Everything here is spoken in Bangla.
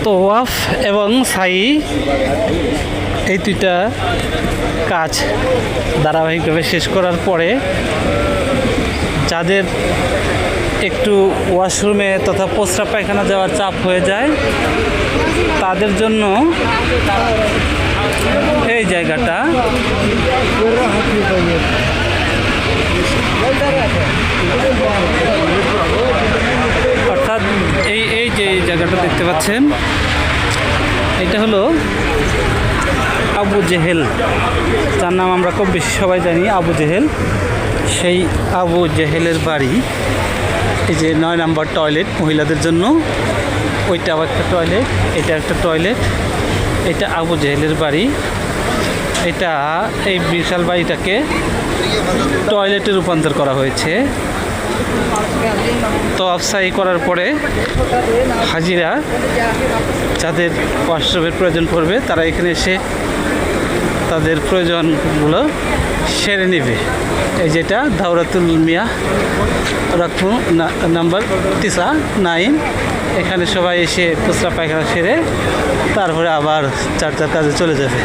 তোয়াফ এবং সাই এই দুইটা কাজ ধারাবাহিকভাবে শেষ করার পরে যাদের একটু ওয়াশরুমে তথা প্রস্রাব পায়খানা যাওয়ার চাপ হয়ে যায় তাদের জন্য এই জায়গাটা অর্থাৎ এই যে জায়গাটা দেখতে পাচ্ছেন এটা হলো আবু জেহেল, যার নাম আমরা খুব বেশি সবাই জানি আবু জেহেল। সেই আবু জেহেলের বাড়ি, এই যে 9 নম্বর টয়লেট মহিলাদের জন্য, ওইটা আবার একটা টয়লেট, এটা একটা টয়লেট, এটা আবু জেহেলের বাড়ি। এটা এই বিশাল বাড়িটাকে টয়লেটে রূপান্তর করা হয়েছে। তো আফসাই করার পরে হাজিরা যাদের ওয়াশরুমের প্রয়োজন পড়বে তারা এখানে এসে তাদের প্রয়োজনগুলো সেরে নেবে। এই যেটা দাওরাতুল মিয়া রাখু নাম্বার 9, এখানে সবাই এসে প্রস্রাব পায়খানা সেরে তারপরে আবার চার কাজে চলে যাবে।